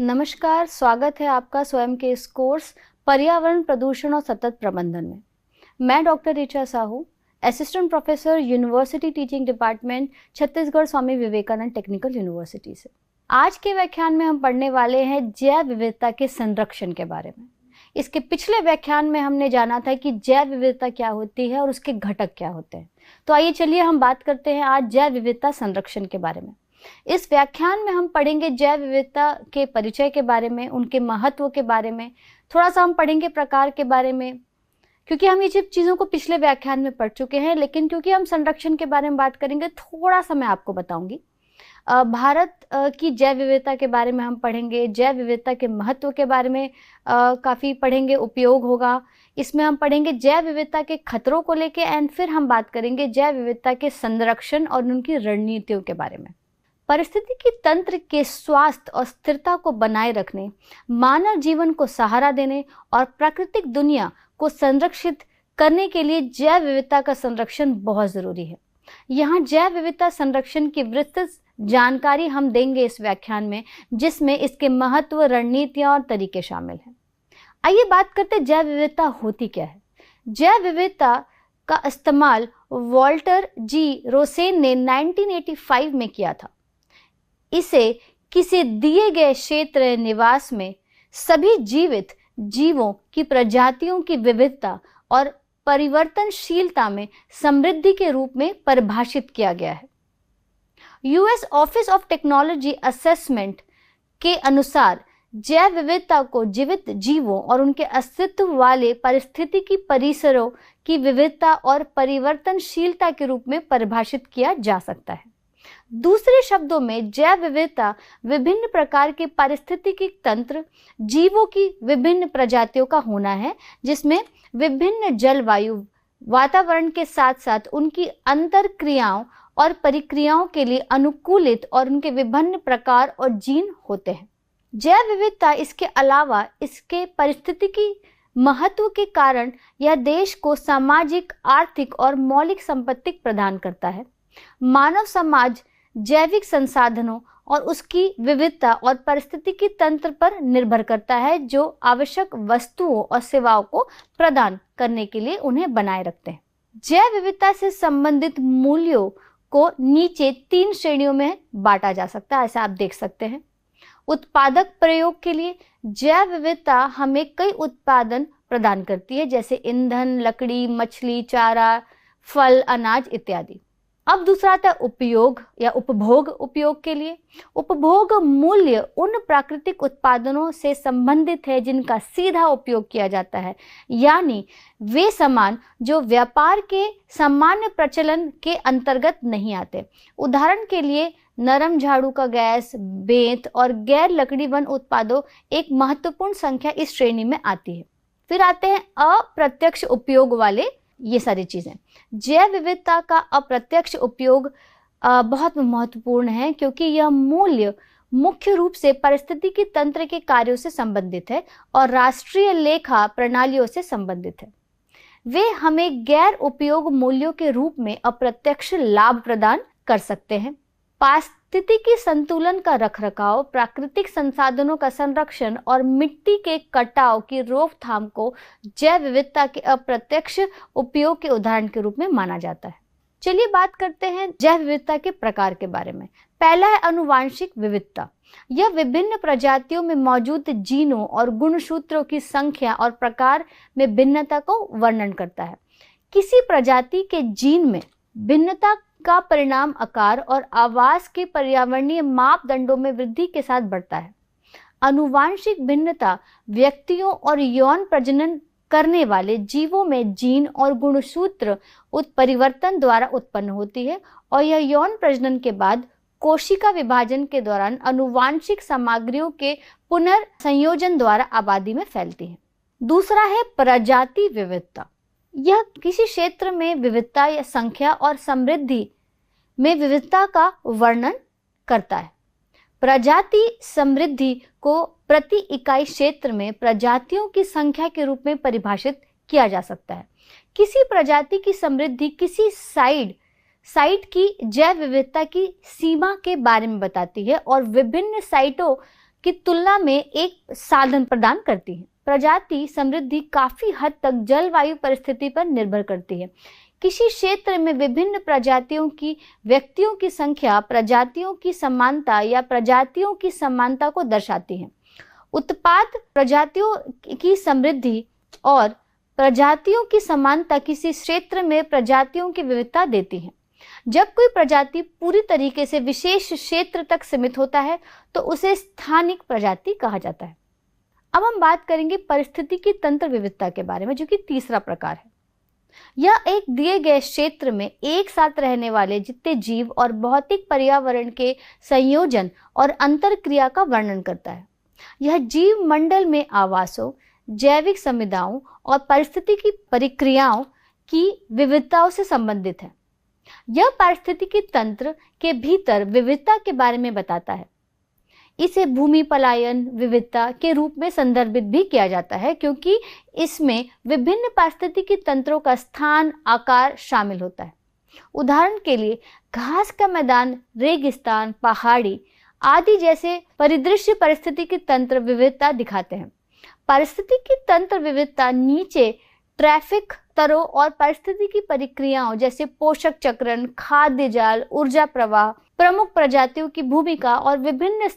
नमस्कार, स्वागत है आपका स्वयं के इस कोर्स पर्यावरण प्रदूषण और सतत प्रबंधन में। मैं doctor Richa Sahu, assistant professor university teaching department, Chhattisgarh Swami Vivekanand technical university से। आज के व्याख्यान में हम पढ़ने वाले हैं जैव विविधता के संरक्षण के बारे में। इसके पिछले व्याख्यान में हमने जाना था कि जैव विविधता क्या होती है और उसके घटक क्या होते हैं। तो आइए चलिए हम बात करते हैं आज जैव विविधता संरक्षण के बारे में। इस व्याख्यान में हम पढ़ेंगे जैव विविधता के परिचय के बारे में, उनके महत्व के बारे में, थोड़ा सा हम पढ़ेंगे प्रकार के बारे में, क्योंकि हम ये चीज़ों को पिछले व्याख्यान में पढ़ चुके हैं, लेकिन क्योंकि हम संरक्षण के बारे में बात करेंगे थोड़ा सा मैं आपको बताऊंगी। भारत की जैव विविधता के बारे में हम पढ़ेंगे, जैव विविधता के महत्व के बारे में काफ़ी पढ़ेंगे, उपयोग होगा। इसमें हम पढ़ेंगे जैव विविधता के खतरों को लेके एंड फिर हम बात करेंगे जैव विविधता के संरक्षण और उनकी रणनीतियों के बारे में। पारिस्थितिकी तंत्र के स्वास्थ्य और स्थिरता को बनाए रखने, मानव जीवन को सहारा देने और प्राकृतिक दुनिया को संरक्षित करने के लिए जैव विविधता का संरक्षण बहुत ज़रूरी है। यहाँ जैव विविधता संरक्षण की विस्तृत जानकारी हम देंगे इस व्याख्यान में, जिसमें इसके महत्व, रणनीतियाँ और तरीके शामिल हैं। आइए बात करते हैं जैव विविधता होती क्या है। जैव विविधता का इस्तेमाल वॉल्टर जी रोसेन ने 1985 में किया था। इसे किसी दिए गए क्षेत्र निवास में सभी जीवित जीवों की प्रजातियों की विविधता और परिवर्तनशीलता में समृद्धि के रूप में परिभाषित किया गया है। US office of technology assessment के अनुसार जैव विविधता को जीवित जीवों और उनके अस्तित्व वाले पारिस्थितिकी परिसरों की विविधता और परिवर्तनशीलता के रूप में परिभाषित किया जा सकता है। दूसरे शब्दों में जैव विविधता विभिन्न प्रकार के पारिस्थितिकी तंत्र, जीवों की विभिन्न प्रजातियों का होना है, जिसमें विभिन्न जलवायु वातावरण के साथ साथ उनकी अंतर क्रियाओं और परिक्रियाओं के लिए अनुकूलित और उनके विभिन्न प्रकार और जीन होते हैं। जैव विविधता इसके अलावा इसके पारिस्थितिकी महत्व के कारण यह देश को सामाजिक, आर्थिक और मौलिक संपत्ति प्रदान करता है। मानव समाज जैविक संसाधनों और उसकी विविधता और पारिस्थितिकी तंत्र पर निर्भर करता है, जो आवश्यक वस्तुओं और सेवाओं को प्रदान करने के लिए उन्हें बनाए रखते हैं। जैव विविधता से संबंधित मूल्यों को नीचे 3 श्रेणियों में बांटा जा सकता है, ऐसा आप देख सकते हैं। उत्पादक प्रयोग के लिए जैव विविधता हमें कई उत्पादन प्रदान करती है, जैसे ईंधन, लकड़ी, मछली, चारा, फल, अनाज इत्यादि। अब दूसरा आता है उपयोग या उपभोग। उपयोग के लिए उपभोग मूल्य उन प्राकृतिक उत्पादनों से संबंधित है जिनका सीधा उपयोग किया जाता है, यानी वे सामान जो व्यापार के सामान्य प्रचलन के अंतर्गत नहीं आते। उदाहरण के लिए नरम झाड़ू का गैस, बेंत और गैर लकड़ी वन उत्पादों एक महत्वपूर्ण संख्या इस श्रेणी में आती है। फिर आते हैं अप्रत्यक्ष उपयोग वाले ये सारी चीज़ें। जैव विविधता का अप्रत्यक्ष उपयोग बहुत महत्वपूर्ण है, क्योंकि यह मूल्य मुख्य रूप से पारिस्थितिकी तंत्र के कार्यों से संबंधित है और राष्ट्रीय लेखा प्रणालियों से संबंधित है। वे हमें गैर उपयोग मूल्यों के रूप में अप्रत्यक्ष लाभ प्रदान कर सकते हैं। पारिस्थितिकी संतुलन का रखरखाव, प्राकृतिक संसाधनों का संरक्षण और मिट्टी के कटाव की रोकथाम को जैव विविधता के अप्रत्यक्ष उपयोग के उदाहरण के रूप में माना जाता है। चलिए बात करते हैं जैव विविधता के प्रकार के बारे में। पहला है आनुवांशिक विविधता। यह विभिन्न प्रजातियों में मौजूद जीनों और गुणसूत्रों की संख्या और प्रकार में भिन्नता को वर्णन करता है। किसी प्रजाति के जीन में भिन्नता का परिणाम आकार और आवास के पर्यावरणीय मापदंडों में वृद्धि के साथ बढ़ता है। आनुवांशिक भिन्नता व्यक्तियों और यौन प्रजनन करने वाले जीवों में जीन और गुणसूत्र उत्परिवर्तन द्वारा उत्पन्न होती है और यह यौन प्रजनन के बाद कोशिका विभाजन के दौरान आनुवांशिक सामग्रियों के पुनर्संयोजन द्वारा आबादी में फैलती है। दूसरा है प्रजाति विविधता। यह किसी क्षेत्र में विविधता या संख्या और समृद्धि में विविधता का वर्णन करता है। प्रजाति समृद्धि को प्रति इकाई क्षेत्र में प्रजातियों की संख्या के रूप में परिभाषित किया जा सकता है। किसी प्रजाति की समृद्धि किसी साइट की जैव विविधता की सीमा के बारे में बताती है और विभिन्न साइटों की तुलना में एक साधन प्रदान करती है। प्रजाति समृद्धि काफी हद तक जलवायु परिस्थिति पर निर्भर करती है। किसी क्षेत्र में विभिन्न प्रजातियों की व्यक्तियों की संख्या प्रजातियों की समानता या प्रजातियों की समानता को दर्शाती है। उत्पाद प्रजातियों की समृद्धि और प्रजातियों की समानता किसी क्षेत्र में प्रजातियों की विविधता देती है। जब कोई प्रजाति पूरी तरीके से विशेष क्षेत्र तक सीमित होता है तो उसे स्थानिक प्रजाति कहा जाता है। अब हम बात करेंगे पारिस्थितिकी तंत्र विविधता के बारे में, जो कि तीसरा प्रकार है। यह एक दिए गए क्षेत्र में एक साथ रहने वाले जितने जीव और भौतिक पर्यावरण के संयोजन और अंतरक्रिया का वर्णन करता है। यह जीव मंडल में आवासों, जैविक समुदायों और पारिस्थितिकी प्रक्रियाओं की विविधताओं से संबंधित है। यह पारिस्थितिकी तंत्र के भीतर विविधता के बारे में बताता है। इसे भूमि पलायन विविधता के रूप में संदर्भित भी किया जाता है, क्योंकि इसमें विभिन्न पारिस्थितिकी तंत्रों का स्थान, आकार शामिल होता है। उदाहरण के लिए घास का मैदान, रेगिस्तान, पहाड़ी आदि जैसे परिदृश्य पारिस्थितिकी तंत्र विविधता दिखाते हैं। पारिस्थितिकी तंत्र विविधता नीचे ट्रैफिक स्तरों और पारिस्थितिकी प्रक्रियाओं जैसे पोषक चक्रण, खाद्य जाल, ऊर्जा प्रवाह, प्रमुख प्रजातियों की भूमिका और विभिन्न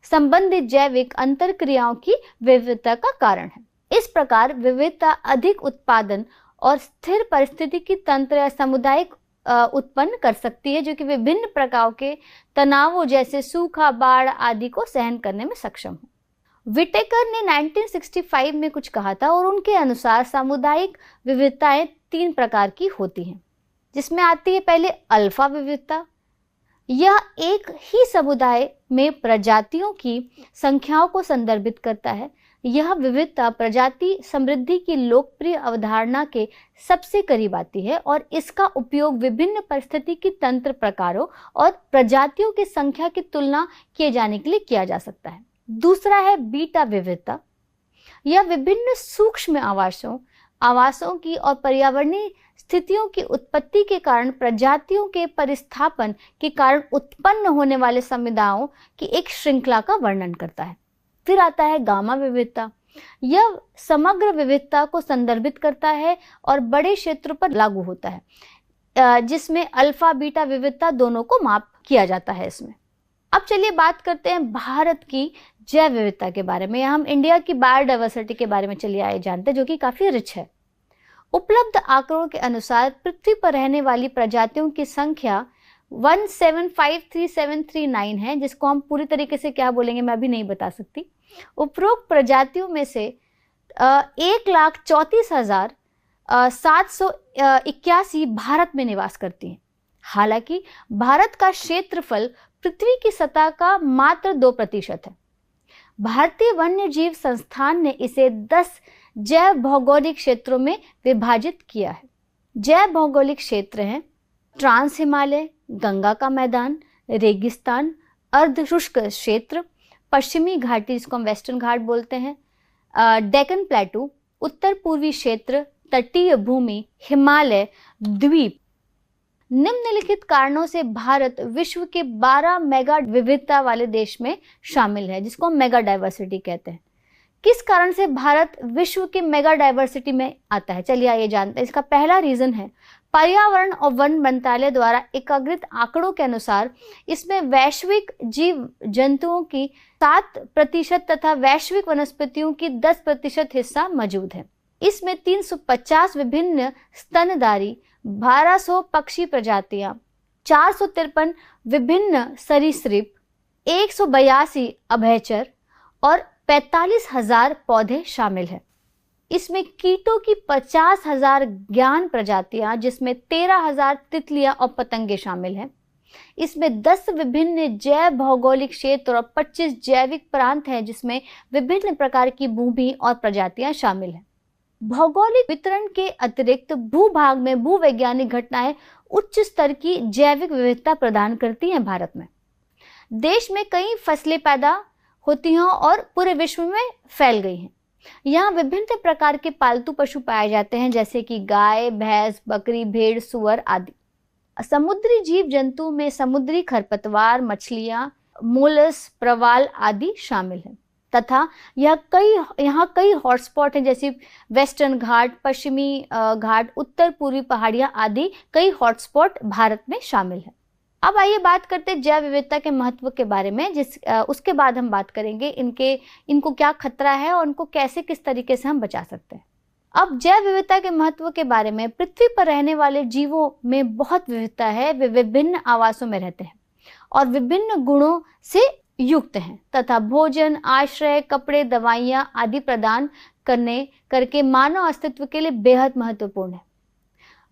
संबंधित जैविक अंतरक्रियाओं की विविधता का कारण है। इस प्रकार विविधता अधिक उत्पादन और स्थिर पारिस्थितिकी तंत्र या सामुदायिक उत्पन्न कर सकती है, जो कि विभिन्न प्रकार के तनावों जैसे सूखा, बाढ़ आदि को सहन करने में सक्षम हो। विटेकर ने 1965 में कुछ कहा था और उनके अनुसार सामुदायिक विविधताएं 3 प्रकार की होती हैं, जिसमें आती है पहले अल्फा विविधता। यह एक ही समुदाय में प्रजातियों की संख्याओं को संदर्भित करता है। यह विविधता प्रजाति समृद्धि की लोकप्रिय अवधारणा के सबसे करीब आती है और इसका उपयोग विभिन्न पारिस्थितिकी तंत्र प्रकारों और प्रजातियों की संख्या की तुलना किए जाने के लिए किया जा सकता है। दूसरा है बीटा विविधता। यह विभिन्न सूक्ष्म आवासों की और पर्यावरणीय स्थितियों की उत्पत्ति के कारण प्रजातियों के परिस्थापन के कारण उत्पन्न होने वाले समुदायों की एक श्रृंखला का वर्णन करता है। फिर आता है गामा विविधता। यह समग्र विविधता को संदर्भित करता है और बड़े क्षेत्र पर लागू होता है, जिसमें अल्फा बीटा विविधता दोनों को माप किया जाता है इसमें। अब चलिए बात करते हैं भारत की जैव विविधता के बारे में, या हम इंडिया की बायोडाइवर्सिटी के बारे में चलिए आइए जानते हैं, जो कि काफी रिच है। उपलब्ध आंकड़ों के अनुसार पृथ्वी पर रहने वाली प्रजातियों की संख्या 1753739 है, जिसको हम पूरी तरीके से क्या बोलेंगे मैं भी नहीं बता सकती। उपरोक्त प्रजातियों में से 1,34,781 भारत में निवास करती हैं। हालांकि भारत का क्षेत्रफल पृथ्वी की सतह का मात्र 2% है। भारतीय वन्य जीव संस्थान ने इसे 10 जैव भौगोलिक क्षेत्रों में विभाजित किया है। जैव भौगोलिक क्षेत्र हैं ट्रांस हिमालय, गंगा का मैदान, रेगिस्तान, अर्धशुष्क क्षेत्र, पश्चिमी घाटी जिसको हम वेस्टर्न घाट बोलते हैं, डेक्कन प्लेटू, उत्तर पूर्वी क्षेत्र, तटीय भूमि, हिमालय, द्वीप। निम्नलिखित कारणों से भारत विश्व के 12 मेगा विविधता वाले देश में शामिल है, जिसको हम मेगा डाइवर्सिटी कहते हैं। किस कारण से भारत विश्व के मेगा डाइवर्सिटी में आता है, चलिए आइए जानते हैं। इसका पहला रीजन है पर्यावरण और वन मंत्रालय द्वारा एकत्रित आंकड़ों के अनुसार इसमें वैश्विक जीव जंतुओं की 7% तथा वैश्विक वनस्पतियों की 10% हिस्सा मौजूद है। इसमें 350 विभिन्न स्तनधारी, 1200 पक्षी प्रजातियां, 453 विभिन्न सरीसृप, 182 अभयचर और 45,000 पौधे शामिल हैं। इसमें कीटों की 50,000 ज्ञान प्रजातियां, जिसमें 13,000 तितलियां और पतंगे शामिल हैं। इसमें 10 विभिन्न जैव भौगोलिक क्षेत्र और 25 जैविक प्रांत हैं, जिसमें विभिन्न प्रकार की भूमि और प्रजातियां शामिल हैं। भौगोलिक वितरण के अतिरिक्त भूभाग में भूवैज्ञानिक घटनाएं उच्च स्तर की जैविक विविधता प्रदान करती हैं। भारत में देश में कई फसलें पैदा होती हैं और पूरे विश्व में फैल गई हैं। यहाँ विभिन्न प्रकार के पालतू पशु पाए जाते हैं, जैसे कि गाय, भैंस, बकरी, भेड़, सुअर आदि। समुद्री जीव जंतु में समुद्री खरपतवार, मछलियाँ मोलस, प्रवाल आदि शामिल हैं तथा यहाँ कई हॉटस्पॉट हैं, जैसे वेस्टर्न घाट, पश्चिमी घाट, उत्तर पूर्वी पहाड़ियाँ आदि कई हॉटस्पॉट भारत में शामिल हैं। अब आइए बात करते हैं जैव विविधता के महत्व के बारे में, उसके बाद हम बात करेंगे इनको क्या खतरा है और उनको कैसे किस तरीके से हम बचा सकते हैं। अब जैव विविधता के महत्व के बारे में, पृथ्वी पर रहने वाले जीवों में बहुत विविधता है। वे विभिन्न आवासों में रहते हैं और विभिन्न गुणों से युक्त हैं तथा भोजन, आश्रय, कपड़े, दवाइयाँ आदि प्रदान करके मानव अस्तित्व के लिए बेहद महत्वपूर्ण है।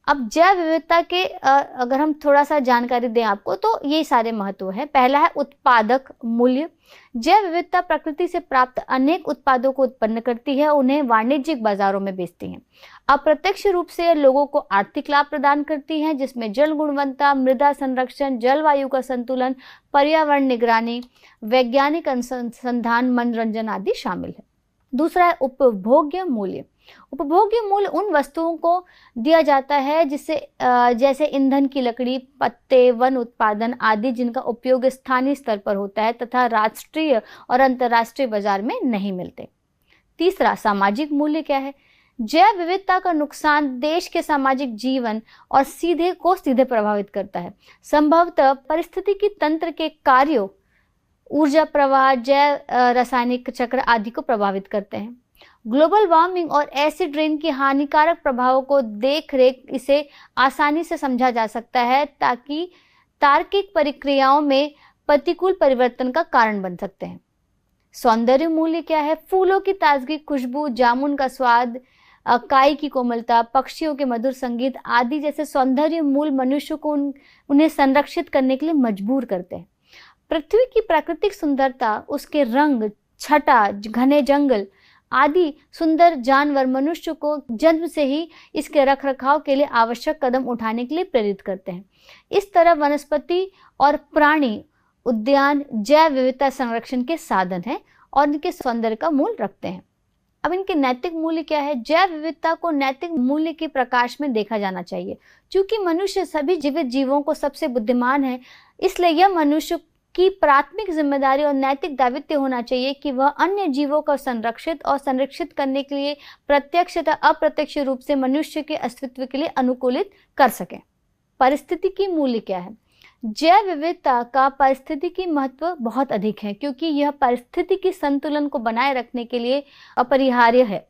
अब जैव विविधता के अगर हम थोड़ा सा जानकारी दें आपको, तो ये सारे महत्व हैं। पहला है उत्पादक मूल्य। जैव विविधता प्रकृति से प्राप्त अनेक उत्पादों को उत्पन्न करती है, उन्हें वाणिज्यिक बाजारों में बेचती हैं। अप्रत्यक्ष रूप से लोगों को आर्थिक लाभ प्रदान करती हैं, जिसमें जल गुणवत्ता, मृदा संरक्षण, जलवायु का संतुलन, पर्यावरण निगरानी, वैज्ञानिक अनुसंधान, मनोरंजन आदि शामिल है। दूसरा है उपभोग्य मूल्य। उपभोग्य मूल्य उन वस्तुओं को दिया जाता है जैसे ईंधन की लकड़ी, पत्ते, वन उत्पादन आदि, जिनका उपयोग स्थानीय स्तर पर होता है तथा राष्ट्रीय और अंतर्राष्ट्रीय बाजार में नहीं मिलते। तीसरा सामाजिक मूल्य क्या है? जैव विविधता का नुकसान देश के सामाजिक जीवन और सीधे प्रभावित करता है। संभवतः पारिस्थितिकी तंत्र के कार्यों, ऊर्जा प्रवाह, जैव रासायनिक चक्र आदि को प्रभावित करते हैं। ग्लोबल वार्मिंग और एसिड रेन के हानिकारक प्रभावों को देख-रेख इसे आसानी से समझा जा सकता है, ताकि तार्किक प्रक्रियाओं में प्रतिकूल परिवर्तन का कारण बन सकते हैं। सौंदर्य मूल्य क्या है? फूलों की ताजगी, खुशबू, जामुन का स्वाद, काई की कोमलता, पक्षियों के मधुर संगीत आदि जैसे सौंदर्य मूल मनुष्य को उन्हें संरक्षित करने के लिए मजबूर करते हैं। पृथ्वी की प्राकृतिक सुंदरता, उसके रंग, छटा, घने जंगल आदि सुंदर जानवर मनुष्य को जन्म से ही इसके रखरखाव के लिए आवश्यक कदम उठाने के लिए प्रेरित करते हैं। इस तरह वनस्पति और प्राणी उद्यान जैव विविधता संरक्षण के साधन हैं और इनके सौंदर्य का मूल रखते हैं। अब इनके नैतिक मूल्य क्या है? जैव विविधता को नैतिक मूल्य के प्रकाश में देखा जाना चाहिए। चूंकि मनुष्य सभी जीवित जीवों को सबसे बुद्धिमान है, इसलिए यह मनुष्य की प्राथमिक जिम्मेदारी और नैतिक दायित्व होना चाहिए कि वह अन्य जीवों को संरक्षित करने के लिए प्रत्यक्ष तथा अप्रत्यक्ष रूप से मनुष्य के अस्तित्व के लिए अनुकूलित कर सके। पारिस्थितिकी मूल्य क्या है? जैव विविधता का पारिस्थितिकी महत्व बहुत अधिक है, क्योंकि यह पारिस्थितिकी संतुलन को बनाए रखने के लिए अपरिहार्य है।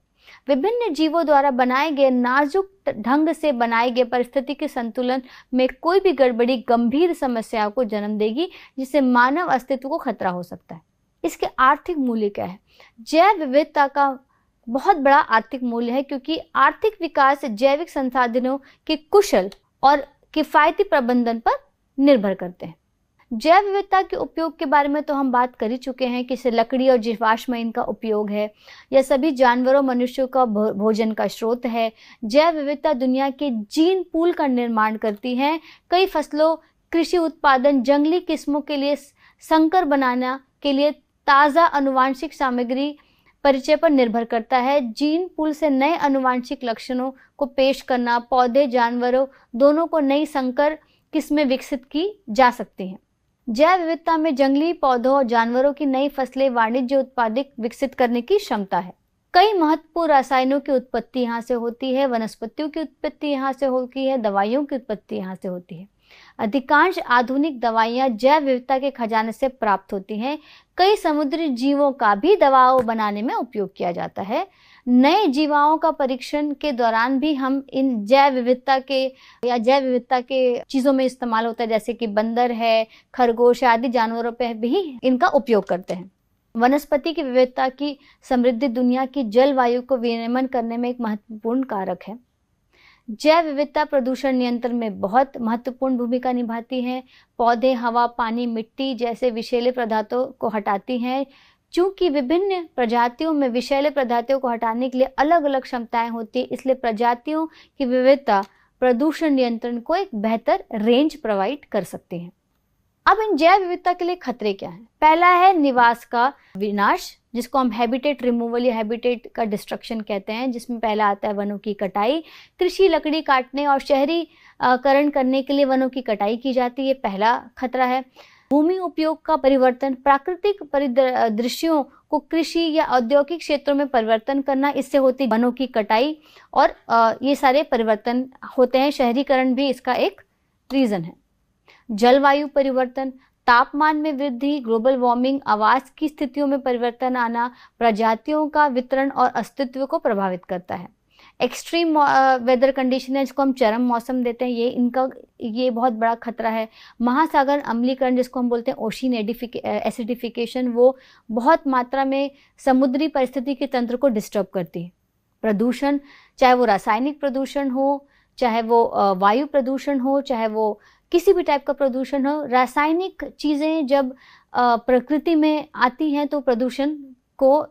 विभिन्न जीवों द्वारा बनाए गए नाजुक ढंग से बनाए गए पारिस्थितिकी संतुलन में कोई भी गड़बड़ी गंभीर समस्याओं को जन्म देगी, जिससे मानव अस्तित्व को खतरा हो सकता है। इसके आर्थिक मूल्य क्या है? जैव विविधता का बहुत बड़ा आर्थिक मूल्य है, क्योंकि आर्थिक विकास जैविक संसाधनों के कुशल और किफायती प्रबंधन पर निर्भर करते हैं। जैव विविधता के उपयोग के बारे में तो हम बात कर ही चुके हैं कि लकड़ी और जीवाश्म ईंधन का उपयोग है। यह सभी जानवरों, मनुष्यों का भोजन का स्रोत है। जैव विविधता दुनिया के जीन पूल का निर्माण करती है। कई फसलों, कृषि उत्पादन, जंगली किस्मों के लिए संकर बनाना के लिए ताज़ा आनुवांशिक सामग्री परिचय पर निर्भर करता है। जीन पूल से नए आनुवांशिक लक्षणों को पेश करना, पौधे, जानवरों दोनों को नई संकर किस्में विकसित की जा सकती हैं। जैव विविधता में जंगली पौधों और जानवरों की नई फसलें वाणिज्य उत्पादित विकसित करने की क्षमता है। कई महत्वपूर्ण रसायनों की उत्पत्ति यहाँ से होती है, वनस्पतियों की उत्पत्ति यहाँ से होती है, दवाइयों की उत्पत्ति यहाँ से होती है। अधिकांश आधुनिक दवाइयाँ जैव विविधता के खजाने से प्राप्त होती हैं। कई समुद्री जीवों का भी दवाओं बनाने में उपयोग किया जाता है। नए जीवाणुओं का परीक्षण के दौरान भी हम इन जैव विविधता के चीज़ों में इस्तेमाल होता है, जैसे कि बंदर है, खरगोश आदि जानवरों पर भी इनका उपयोग करते हैं। वनस्पति की विविधता की समृद्धि दुनिया की जलवायु को विनियमन करने में एक महत्वपूर्ण कारक है। जैव विविधता प्रदूषण नियंत्रण में बहुत महत्वपूर्ण भूमिका निभाती है। पौधे, हवा, पानी, मिट्टी जैसे विषैले पदार्थों को हटाती हैं। चूंकि विभिन्न प्रजातियों में विषैले पदार्थों को हटाने के लिए अलग अलग क्षमताएं होती है, इसलिए प्रजातियों की विविधता प्रदूषण नियंत्रण को एक बेहतर रेंज प्रोवाइड कर सकती है। अब इन जैव विविधता के लिए खतरे क्या हैं? पहला है निवास का विनाश, जिसको हम हैबिटेट रिमूवल या हैबिटेट का डिस्ट्रक्शन कहते हैं, जिसमें पहला आता है वनों की कटाई। कृषि, लकड़ी काटने और शहरीकरण करने के लिए वनों की कटाई की जाती है, पहला खतरा है। भूमि उपयोग का परिवर्तन, प्राकृतिक परिदृश्यों को कृषि या औद्योगिक क्षेत्रों में परिवर्तन करना, इससे होती वनों की कटाई, और ये सारे परिवर्तन होते हैं। शहरीकरण भी इसका एक रीज़न है। जलवायु परिवर्तन, तापमान में वृद्धि, ग्लोबल वार्मिंग, आवास की स्थितियों में परिवर्तन आना प्रजातियों का वितरण और अस्तित्व को प्रभावित करता है। एक्सट्रीम वेदर कंडीशन है, जिसको हम चरम मौसम देते हैं, ये बहुत बड़ा खतरा है। महासागर अम्लीकरण, जिसको हम बोलते हैं ओशियन एसिडिफिकेशन, वो बहुत मात्रा में समुद्री परिस्थिति के तंत्र को डिस्टर्ब करती है। प्रदूषण, चाहे वो रासायनिक प्रदूषण हो, चाहे वो वायु प्रदूषण हो, चाहे वो किसी भी टाइप का प्रदूषण हो, रासायनिक चीज़ें जब प्रकृति में आती हैं तो प्रदूषण को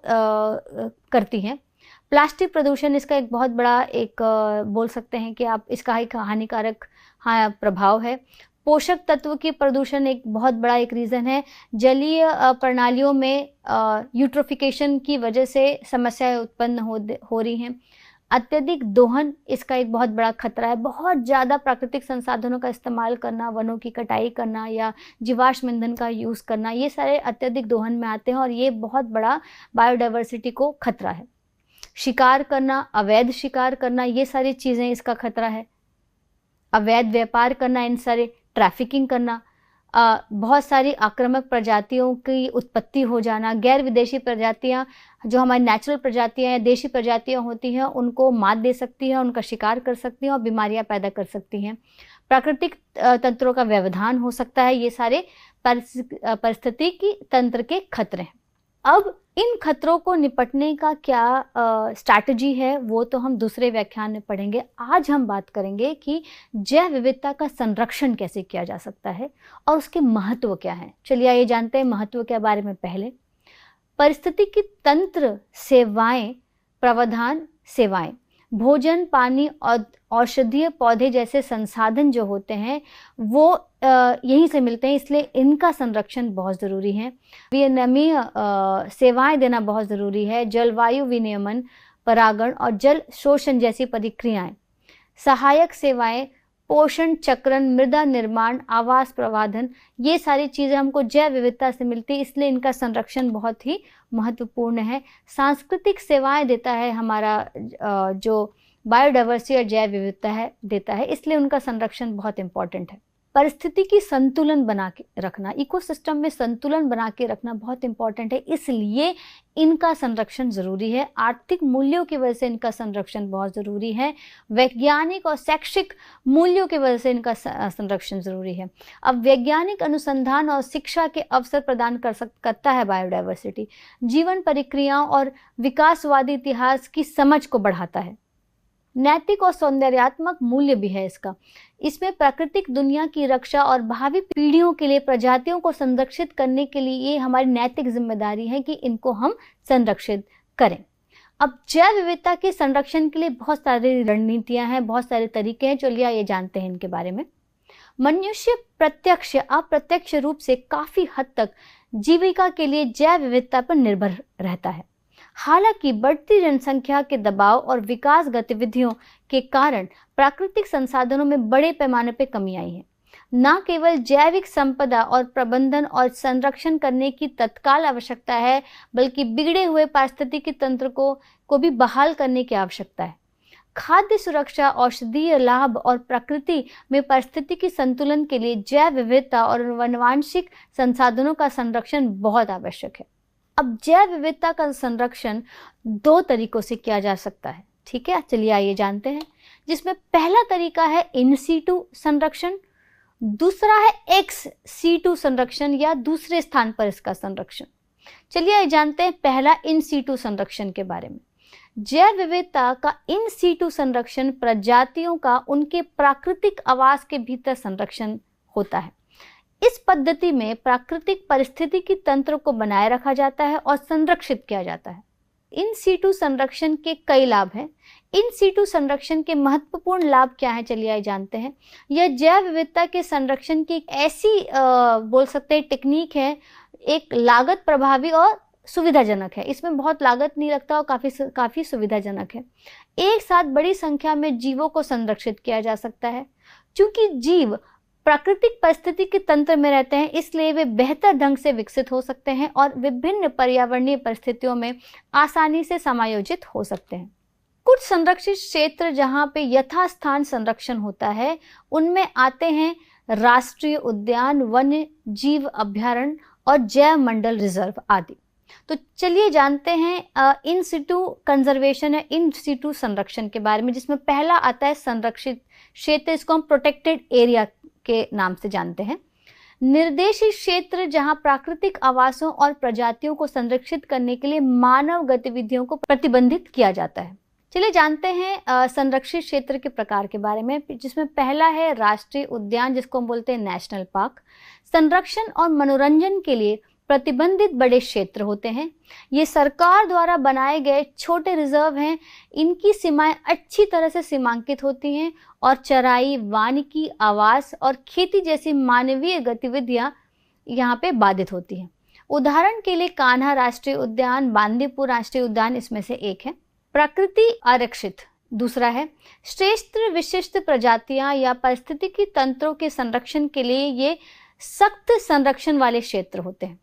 करती हैं। प्लास्टिक प्रदूषण इसका एक बहुत बड़ा बोल सकते हैं कि आप इसका एक हानिकारक प्रभाव है। पोषक तत्व की प्रदूषण एक बहुत बड़ा एक रीज़न है। जलीय प्रणालियों में यूट्रोफिकेशन की वजह से समस्याएं उत्पन्न हो रही हैं। अत्यधिक दोहन इसका एक बहुत बड़ा खतरा है। बहुत ज़्यादा प्राकृतिक संसाधनों का इस्तेमाल करना, वनों की कटाई करना या जीवाश्म ईंधन का यूज़ करना, ये सारे अत्यधिक दोहन में आते हैं और ये बहुत बड़ा बायोडाइवर्सिटी को खतरा है। शिकार करना, अवैध शिकार करना, ये सारी चीज़ें इसका खतरा है। अवैध व्यापार करना, इन सारे ट्रैफिकिंग करना, बहुत सारी आक्रामक प्रजातियों की उत्पत्ति हो जाना, गैर विदेशी प्रजातियां जो हमारी नेचुरल प्रजातियां या देशी प्रजातियां होती हैं उनको मात दे सकती हैं, उनका शिकार कर सकती हैं और बीमारियां पैदा कर सकती हैं। प्राकृतिक तंत्रों का व्यवधान हो सकता है। ये सारे पारिस्थितिकी तंत्र के खतरे हैं। अब इन खतरों को निपटने का क्या स्ट्रैटेजी है, वो तो हम दूसरे व्याख्यान में पढ़ेंगे। आज हम बात करेंगे कि जैव विविधता का संरक्षण कैसे किया जा सकता है और उसके महत्व क्या है। चलिए आइए जानते हैं महत्व के बारे में। पहले, पारिस्थितिकी तंत्र सेवाएं, प्रावधान सेवाएं, भोजन, पानी और औषधीय पौधे जैसे संसाधन जो होते हैं वो यहीं से मिलते हैं, इसलिए इनका संरक्षण बहुत ज़रूरी है। विनियमनीय सेवाएं देना बहुत ज़रूरी है। जलवायु विनियमन, परागण और जल शोषण जैसी प्रक्रियाएं, सहायक सेवाएं, पोषण चक्रण, मृदा निर्माण, आवास प्रवर्धन, ये सारी चीज़ें हमको जैव विविधता से मिलती है, इसलिए इनका संरक्षण बहुत ही महत्वपूर्ण है। सांस्कृतिक सेवाएं देता है हमारा जो बायोडाइवर्सिटी और जैव विविधता है देता है, इसलिए उनका संरक्षण बहुत इंपॉर्टेंट है। परिस्थितिकी संतुलन बना के रखना, इकोसिस्टम में संतुलन बना के रखना बहुत इंपॉर्टेंट है, इसलिए इनका संरक्षण ज़रूरी है। आर्थिक मूल्यों की वजह से इनका संरक्षण बहुत ज़रूरी है। वैज्ञानिक और शैक्षिक मूल्यों की वजह से इनका संरक्षण ज़रूरी है। अब वैज्ञानिक अनुसंधान और शिक्षा के अवसर प्रदान करता है बायोडाइवर्सिटी। जीवन प्रक्रियाओं और विकासवादी इतिहास की समझ को बढ़ाता है। नैतिक और सौंदर्यात्मक मूल्य भी है इसका। इसमें प्राकृतिक दुनिया की रक्षा और भावी पीढ़ियों के लिए प्रजातियों को संरक्षित करने के लिए ये हमारी नैतिक जिम्मेदारी है कि इनको हम संरक्षित करें। अब जैव विविधता के संरक्षण के लिए बहुत सारी रणनीतियां हैं, बहुत सारे तरीके हैं। चलिए ये जानते हैं इनके बारे में। मनुष्य प्रत्यक्ष या अप्रत्यक्ष रूप से काफी हद तक जीविका के लिए जैव विविधता पर निर्भर रहता है। हालांकि बढ़ती जनसंख्या के दबाव और विकास गतिविधियों के कारण प्राकृतिक संसाधनों में बड़े पैमाने पर कमी आई है। न केवल जैविक संपदा और प्रबंधन और संरक्षण करने की तत्काल आवश्यकता है, बल्कि बिगड़े हुए पारिस्थितिकी तंत्र को भी बहाल करने की आवश्यकता है। खाद्य सुरक्षा, औषधीय लाभ और प्रकृति में पारिस्थितिकी संतुलन के लिए जैव विविधता और वनवांशिक संसाधनों का संरक्षण बहुत आवश्यक है। अब जैव विविधता का संरक्षण दो तरीकों से किया जा सकता है, ठीक है। चलिए आइए जानते हैं, जिसमें पहला तरीका है इन सीटू संरक्षण, दूसरा है एक्स सीटू संरक्षण या दूसरे स्थान पर इसका संरक्षण। चलिए आइए जानते हैं पहला इन सीटू संरक्षण के बारे में। जैव विविधता का इन सीटू संरक्षण प्रजातियों का उनके प्राकृतिक आवास के भीतर संरक्षण होता है। इस पद्धति में प्राकृतिक परिस्थितिकी तंत्र को बनाए रखा जाता है और संरक्षित किया जाता है। इन सीटू संरक्षण के कई लाभ हैं। इन सीटू संरक्षण के महत्वपूर्ण लाभ क्या हैं, चलिए आइए जानते हैं। यह जैव विविधता के संरक्षण की एक ऐसी बोल सकते हैं टेक्निक है, एक लागत प्रभावी और सुविधाजनक है। इसमें बहुत लागत नहीं लगता और काफ़ी सुविधाजनक है। एक साथ बड़ी संख्या में जीवों को संरक्षित किया जा सकता है। चूंकि जीव प्राकृतिक परिस्थिति के तंत्र में रहते हैं, इसलिए वे बेहतर ढंग से विकसित हो सकते हैं और विभिन्न पर्यावरणीय परिस्थितियों में आसानी से समायोजित हो सकते हैं। कुछ संरक्षित क्षेत्र जहाँ पे यथास्थान संरक्षण होता है, उनमें आते हैं राष्ट्रीय उद्यान, वन्य जीव अभयारण्य और जैव मंडल रिजर्व आदि। तो चलिए जानते हैं इन सिटू कंजर्वेशन या इन सिटू संरक्षण के बारे में, जिसमें पहला आता है संरक्षित क्षेत्र। इसको हम प्रोटेक्टेड एरिया के नाम से जानते हैं। निर्देशित क्षेत्र जहां प्राकृतिक आवासों और प्रजातियों को संरक्षित करने के लिए मानव गतिविधियों को प्रतिबंधित किया जाता है। चलिए जानते हैं संरक्षित क्षेत्र के प्रकार के बारे में, जिसमें पहला है राष्ट्रीय उद्यान, जिसको हम बोलते हैं नेशनल पार्क। संरक्षण और मनोरंजन के लिए प्रतिबंधित बड़े क्षेत्र होते हैं। ये सरकार द्वारा बनाए गए छोटे रिजर्व हैं। इनकी सीमाएं अच्छी तरह से सीमांकित होती हैं और चराई, वानिकी, आवास और खेती जैसी मानवीय गतिविधियां यहाँ पे बाधित होती हैं। उदाहरण के लिए कान्हा राष्ट्रीय उद्यान, बांदीपुर राष्ट्रीय उद्यान इसमें से एक है। प्रकृति आरक्षित दूसरा है। श्रेष्ठ विशिष्ट प्रजातियां या पारिस्थितिकी तंत्रों के संरक्षण के लिए ये सख्त संरक्षण वाले क्षेत्र होते हैं।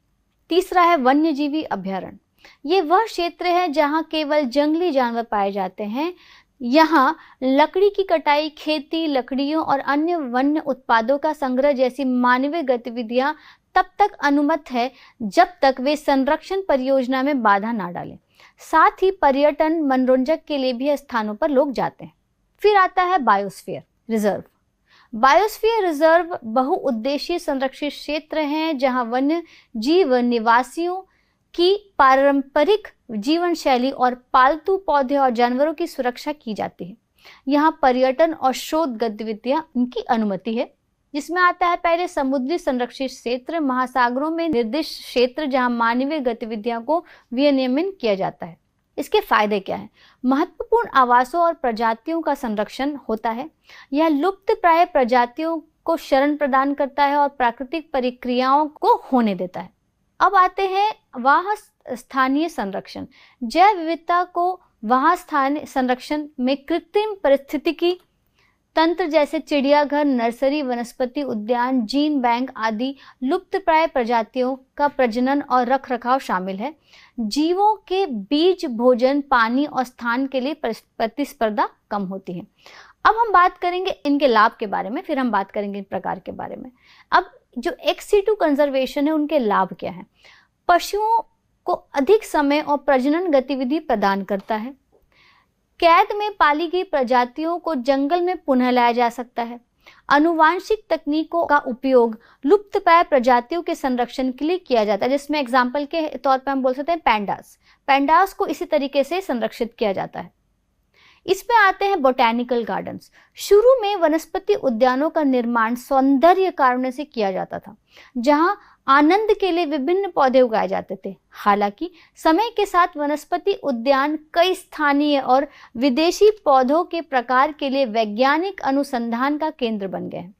तीसरा है वन्यजीवी अभयारण्य। ये वह क्षेत्र है जहां केवल जंगली जानवर पाए जाते हैं। यहाँ लकड़ी की कटाई, खेती, लकड़ियों और अन्य वन्य उत्पादों का संग्रह जैसी मानवीय गतिविधियां तब तक अनुमत है जब तक वे संरक्षण परियोजना में बाधा ना डालें। साथ ही पर्यटन, मनोरंजक के लिए भी स्थानों पर लोग जाते हैं। फिर आता है बायोस्फीयर रिजर्व। बायोस्फीयर रिजर्व बहुउद्देशीय संरक्षित क्षेत्र हैं जहां वन्य जीव निवासियों की पारंपरिक जीवन शैली और पालतू पौधे और जानवरों की सुरक्षा की जाती है। यहाँ पर्यटन और शोध गतिविधियां इनकी अनुमति है, जिसमें आता है पहले समुद्री संरक्षित क्षेत्र, महासागरों में निर्दिष्ट क्षेत्र जहां मानवीय गतिविधियों को विनियमन किया जाता है। इसके फायदे क्या हैं? महत्वपूर्ण आवासों और प्रजातियों का संरक्षण होता है। यह लुप्त प्राय प्रजातियों को शरण प्रदान करता है और प्राकृतिक प्रक्रियाओं को होने देता है। अब आते हैं वहाँ स्थानीय संरक्षण। जैव विविधता को वहाँ स्थानीय संरक्षण में कृत्रिम पारिस्थितिकी तंत्र जैसे चिड़ियाघर, नर्सरी, वनस्पति उद्यान, जीन बैंक आदि लुप्तप्राय प्रजातियों का प्रजनन और रखरखाव शामिल है। जीवों के बीच भोजन, पानी और स्थान के लिए प्रतिस्पर्धा कम होती है। अब हम बात करेंगे इनके लाभ के बारे में, फिर हम बात करेंगे इन प्रकार के बारे में। अब जो एक्स-सिटू कंजर्वेशन है, उनके लाभ क्या हैं? पशुओं को अधिक समय और प्रजनन गतिविधि प्रदान करता है। कैद में पाली गई प्रजातियों को जंगल में पुनः लाया जा सकता है। आनुवांशिक तकनीकों का उपयोग लुप्तप्राय प्रजातियों के संरक्षण के लिए किया जाता है, जिसमें एग्जाम्पल के तौर पर हम बोल सकते हैं पैंडास को इसी तरीके से संरक्षित किया जाता है। इसमें आते हैं बोटैनिकल गार्डन्स। शुरू में वनस्पति उद्यानों का निर्माण सौंदर्य कारणों से किया जाता था, जहां आनंद के लिए विभिन्न पौधे उगाए जाते थे। हालांकि समय के साथ वनस्पति उद्यान कई स्थानीय और विदेशी पौधों के प्रकार के लिए वैज्ञानिक अनुसंधान का केंद्र बन गए हैं।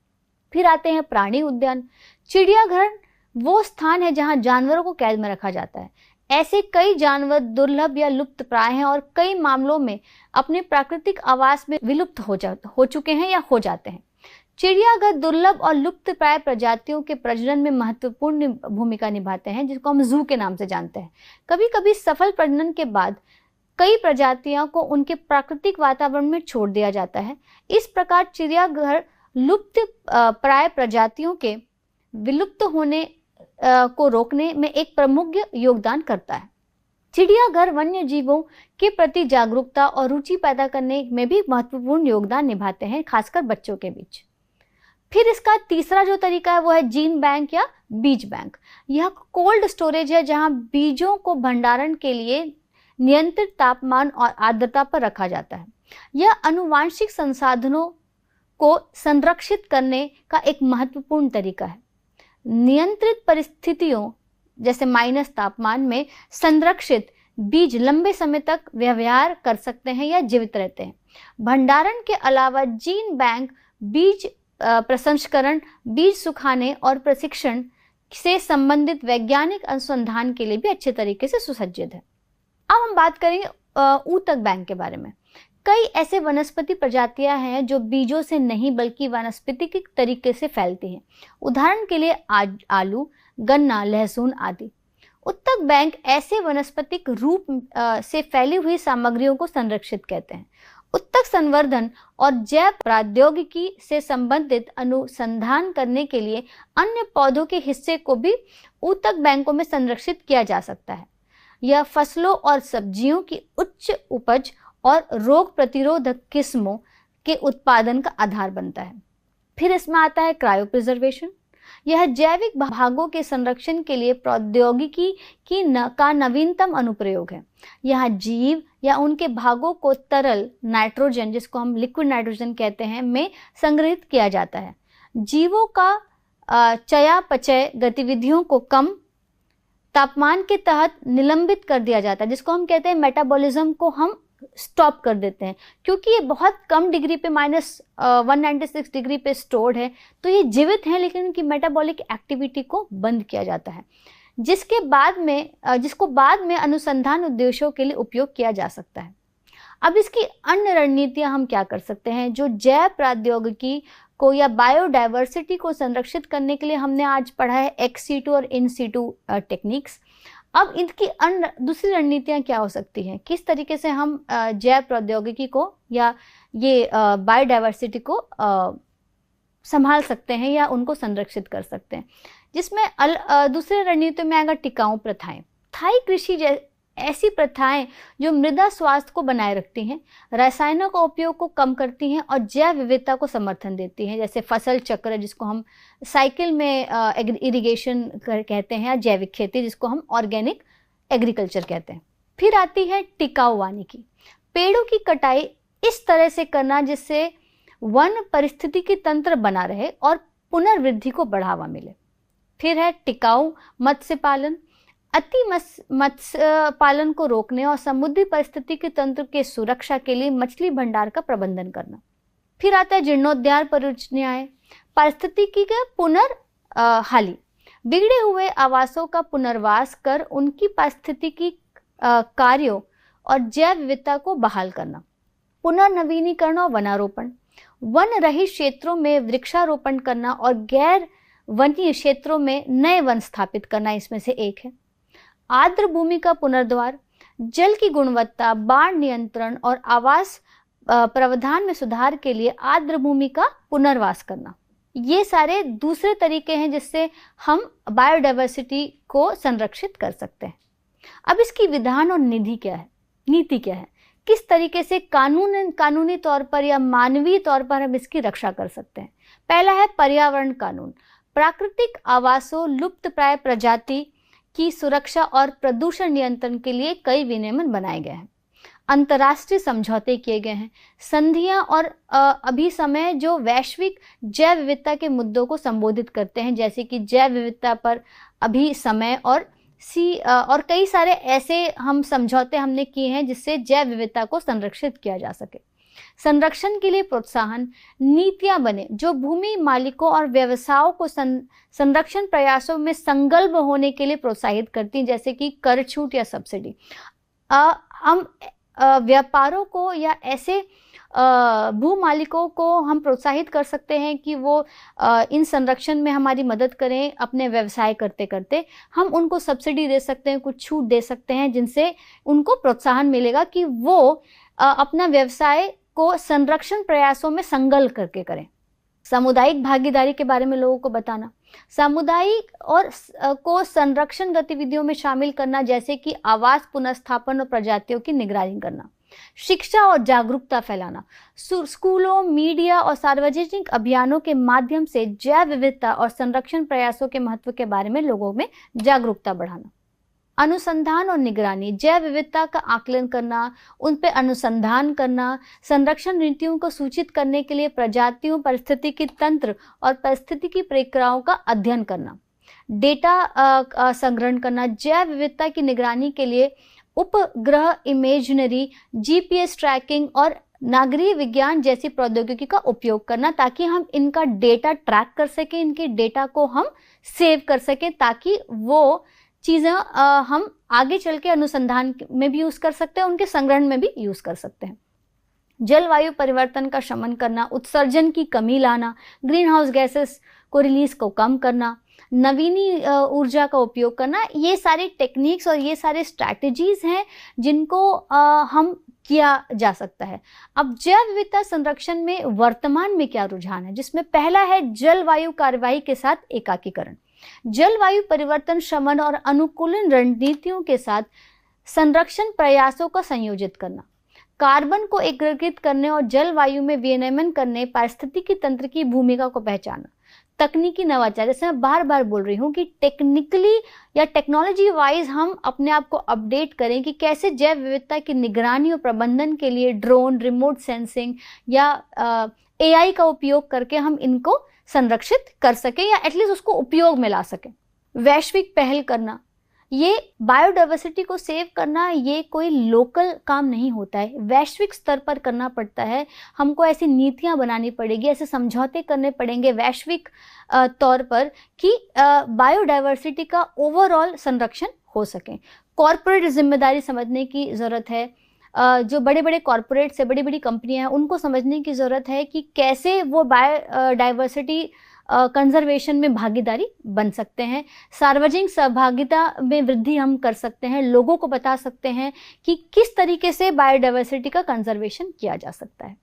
फिर आते हैं प्राणी उद्यान। चिड़ियाघर वो स्थान है जहां जानवरों को कैद में रखा जाता है। ऐसे कई जानवर दुर्लभ या लुप्त प्राय हैं और कई मामलों में अपने प्राकृतिक आवास में विलुप्त हो चुके हैं या हो जाते हैं। चिड़ियाघर दुर्लभ और लुप्त प्राय प्रजातियों के प्रजनन में महत्वपूर्ण भूमिका निभाते हैं, जिसको हम जू के नाम से जानते हैं। कभी कभी सफल प्रजनन के बाद कई प्रजातियों को उनके प्राकृतिक वातावरण में छोड़ दिया जाता है। इस प्रकार चिड़ियाघर लुप्त प्राय प्रजातियों के विलुप्त होने को रोकने में एक प्रमुख योगदान करता है। चिड़ियाघर वन्य जीवों के प्रति जागरूकता और रुचि पैदा करने में भी महत्वपूर्ण योगदान निभाते हैं, खासकर बच्चों के बीच। फिर इसका तीसरा जो तरीका है वो है जीन बैंक या बीज बैंक। यह कोल्ड स्टोरेज है जहां बीजों को भंडारण के लिए नियंत्रित तापमान और आर्द्रता पर रखा जाता है। यह आनुवांशिक संसाधनों को संरक्षित करने का एक महत्वपूर्ण तरीका है। नियंत्रित परिस्थितियों जैसे माइनस तापमान में संरक्षित बीज लंबे समय तक व्यवहार कर सकते हैं या जीवित रहते हैं। भंडारण के अलावा जीन बैंक बीज प्रसंस्करण, बीज सुखाने और प्रशिक्षण से संबंधित वैज्ञानिक अनुसंधान के लिए भी अच्छे तरीके से सुसज्जित है। अब हम बात करेंगे ऊतक बैंक के बारे में। कई ऐसे वनस्पति प्रजातियां हैं जो बीजों से नहीं बल्कि वानस्पतिक तरीके से फैलती हैं। उदाहरण के लिए आलू, गन्ना, लहसुन आदि। उत्तक बैंक ऐसे वनस्पतिक रूप से फैली हुई सामग्रियों को संरक्षित कहते हैं। उत्तक संवर्धन और जैव प्रौद्योगिकी से संबंधित अनुसंधान करने के लिए अन्य पौधों के हिस्से को भी उत्तक बैंकों में संरक्षित किया जा सकता है। यह फसलों और सब्जियों की उच्च उपज और रोग प्रतिरोधक किस्मों के उत्पादन का आधार बनता है। फिर इसमें आता है क्रायो प्रिजर्वेशन। यह जैविक भागों के संरक्षण के लिए प्रौद्योगिकी का नवीनतम अनुप्रयोग है। यह जीव या उनके भागों को तरल नाइट्रोजन, जिसको हम लिक्विड नाइट्रोजन कहते हैं, में संग्रहित किया जाता है। जीवों का चयापचय गतिविधियों को कम तापमान के तहत निलंबित कर दिया जाता है, जिसको हम कहते हैं मेटाबॉलिज्म को हम स्टॉप कर देते हैं, क्योंकि ये बहुत कम डिग्री पे -196 डिग्री पे स्टोर्ड है, तो ये जीवित हैं लेकिन उनकी मेटाबॉलिक एक्टिविटी को बंद किया जाता है, जिसको बाद में अनुसंधान उद्देश्यों के लिए उपयोग किया जा सकता है। अब इसकी अन्य रणनीतियां हम क्या कर सकते हैं? जो जैव प्रौद्योगिकी को या बायोडाइवर्सिटी को संरक्षित करने के लिए हमने आज पढ़ा है एक्स सीटू और इन सीटू टेक्निक्स। अब इनकी अन्य दूसरी रणनीतियां क्या हो सकती हैं? किस तरीके से हम जैव प्रौद्योगिकी को या ये बायोडाइवर्सिटी को संभाल सकते हैं या उनको संरक्षित कर सकते हैं? जिसमें दूसरे रणनीतियों में आएगा टिकाऊ प्रथाएं। स्थायी कृषि ऐसी प्रथाएं जो मृदा स्वास्थ्य को बनाए रखती हैं, रसायनों का उपयोग को कम करती हैं और जैव विविधता को समर्थन देती हैं, जैसे फसल चक्र, जिसको हम साइकिल में इरिगेशन कहते हैं, या जैविक खेती, जिसको हम ऑर्गेनिक एग्रीकल्चर कहते हैं। फिर आती है टिकाऊ वानिकी। पेड़ों की कटाई इस तरह से करना जिससे वन पारिस्थितिकी तंत्र बना रहे और पुनर्वृद्धि को बढ़ावा मिले। फिर है टिकाऊ मत्स्य पालन। अति मत्स्य पालन को रोकने और समुद्री पारिस्थितिकी तंत्र के सुरक्षा के लिए मछली भंडार का प्रबंधन करना। फिर आता है जीर्णोद्धार परियोजनाएं। पारिस्थितिकी के पुनर्हाली, बिगड़े हुए आवासों का पुनर्वास कर उनकी पारिस्थितिकी कार्यों और जैव विविधता को बहाल करना। पुनर्नवीनीकरण और वनारोपण, वन रहित क्षेत्रों में वृक्षारोपण करना और गैर वनीय क्षेत्रों में नए वन स्थापित करना इसमें से एक है। आर्द्र भूमि का पुनर्द्वार, जल की गुणवत्ता, बाढ़ नियंत्रण और आवास प्रावधान में सुधार के लिए आर्द्र भूमि का पुनर्वास करना। ये सारे दूसरे तरीके हैं जिससे हम बायोडाइवर्सिटी को संरक्षित कर सकते हैं। अब इसकी विधान और नीति क्या है? किस तरीके से कानूनी तौर पर या मानवीय तौर पर हम इसकी रक्षा कर सकते हैं? पहला है पर्यावरण कानून। प्राकृतिक आवासों, लुप्तप्राय प्रजाति की सुरक्षा और प्रदूषण नियंत्रण के लिए कई विनियमन बनाए गए हैं। अंतर्राष्ट्रीय समझौते किए गए हैं। संधियां और अभिसमय जो वैश्विक जैव विविधता के मुद्दों को संबोधित करते हैं, जैसे कि जैव विविधता पर अभिसमय और कई सारे ऐसे हम समझौते हमने किए हैं जिससे जैव विविधता को संरक्षित किया जा सके। संरक्षण के लिए प्रोत्साहन नीतियां बने जो भूमि मालिकों और व्यवसायों को संरक्षण प्रयासों में संलग्न होने के लिए प्रोत्साहित करती हैं, जैसे कि कर छूट या सब्सिडी। हम व्यापारों को या ऐसे भू मालिकों को हम प्रोत्साहित कर सकते हैं कि वो इन संरक्षण में हमारी मदद करें। अपने व्यवसाय करते करते हम उनको सब्सिडी दे सकते हैं, कुछ छूट दे सकते हैं, जिनसे उनको प्रोत्साहन मिलेगा कि वो अपना व्यवसाय को संरक्षण प्रयासों में संलग्न करके करें। सामुदायिक भागीदारी के बारे में लोगों को बताना, सामुदायिक और को संरक्षण गतिविधियों में शामिल करना, जैसे कि आवास पुनर्स्थापन और प्रजातियों की निगरानी करना। शिक्षा और जागरूकता फैलाना, स्कूलों, मीडिया और सार्वजनिक अभियानों के माध्यम से जैव विविधता और संरक्षण प्रयासों के महत्व के बारे में लोगों में जागरूकता बढ़ाना। अनुसंधान और निगरानी, जैव विविधता का आकलन करना, उन पर अनुसंधान करना, संरक्षण नीतियों को सूचित करने के लिए प्रजातियों, पारिस्थितिकी तंत्र और पारिस्थितिकी प्रक्रियाओं का अध्ययन करना। डेटा संग्रहण करना, जैव विविधता की निगरानी के लिए उपग्रह इमेजनरी, जीपीएस ट्रैकिंग और नागरिक विज्ञान जैसी प्रौद्योगिकी का उपयोग करना, ताकि हम इनका डेटा ट्रैक कर सकें, इनके डेटा को हम सेव कर सकें, ताकि वो चीज़ें हम आगे चल के अनुसंधान में भी यूज़ कर सकते हैं, उनके संग्रहण में भी यूज़ कर सकते हैं। जलवायु परिवर्तन का शमन करना, उत्सर्जन की कमी लाना, ग्रीन हाउस गैसेस को रिलीज को कम करना, नवीनी ऊर्जा का उपयोग करना, ये सारी टेक्निक्स और ये सारे स्ट्रैटेजीज हैं जिनको हम किया जा सकता है। अब जैव विविधता संरक्षण में वर्तमान में क्या रुझान है, जिसमें पहला है जलवायु कार्यवाही के साथ एकीकरण। जलवायु परिवर्तन शमन और अनुकूलन रणनीतियों के साथ संरक्षण प्रयासों का संयोजित करना, कार्बन को एकीकृत करने और जलवायु में विनियमन करने, पारिस्थितिकी तंत्र की भूमिका को पहचानना, तकनीकी नवाचार, जैसे मैं बार बार बोल रही हूँ कि टेक्निकली या टेक्नोलॉजी वाइज हम अपने आप को अपडेट करें कि कैसे जैव विविधता की निगरानी और प्रबंधन के लिए ड्रोन, रिमोट सेंसिंग या AI का उपयोग करके हम इनको संरक्षित कर सकें या एटलीस्ट उसको उपयोग में ला सकें। वैश्विक पहल करना, ये बायोडाइवर्सिटी को सेव करना ये कोई लोकल काम नहीं होता है, वैश्विक स्तर पर करना पड़ता है। हमको ऐसी नीतियां बनानी पड़ेगी, ऐसे समझौते करने पड़ेंगे वैश्विक तौर पर कि बायोडाइवर्सिटी का ओवरऑल संरक्षण हो सके। कॉरपोरेट जिम्मेदारी समझने की ज़रूरत है। जो बड़े बड़े कॉरपोरेट से बड़ी बड़ी कंपनियां हैं उनको समझने की ज़रूरत है कि कैसे वो बायोडाइवर्सिटी कंजर्वेशन में भागीदारी बन सकते हैं। सार्वजनिक सहभागिता में वृद्धि हम कर सकते हैं, लोगों को बता सकते हैं कि किस तरीके से बायोडाइवर्सिटी का कंजर्वेशन किया जा सकता है।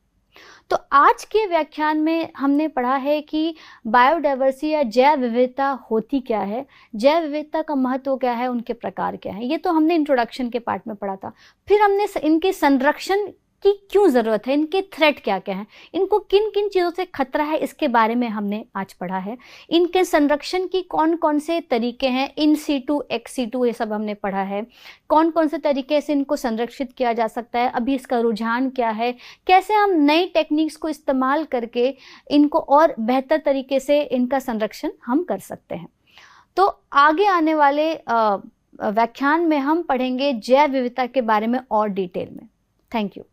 तो आज के व्याख्यान में हमने पढ़ा है कि बायोडाइवर्सिटी या जैव विविधता होती क्या है, जैव विविधता का महत्व क्या है, उनके प्रकार क्या है। ये तो हमने इंट्रोडक्शन के पार्ट में पढ़ा था। फिर हमने इनके संरक्षण की क्यों ज़रूरत है, इनके थ्रेट क्या क्या हैं, इनको किन किन चीज़ों से खतरा है, इसके बारे में हमने आज पढ़ा है। इनके संरक्षण की कौन कौन से तरीके हैं, इन सीटू, एक्स सीटू, ये सब हमने पढ़ा है। कौन कौन से तरीके से इनको संरक्षित किया जा सकता है, अभी इसका रुझान क्या है, कैसे हम नई टेक्निक्स को इस्तेमाल करके इनको और बेहतर तरीके से इनका संरक्षण हम कर सकते हैं। तो आगे आने वाले व्याख्यान में हम पढ़ेंगे जैव विविधता के बारे में और डिटेल में। Thank you.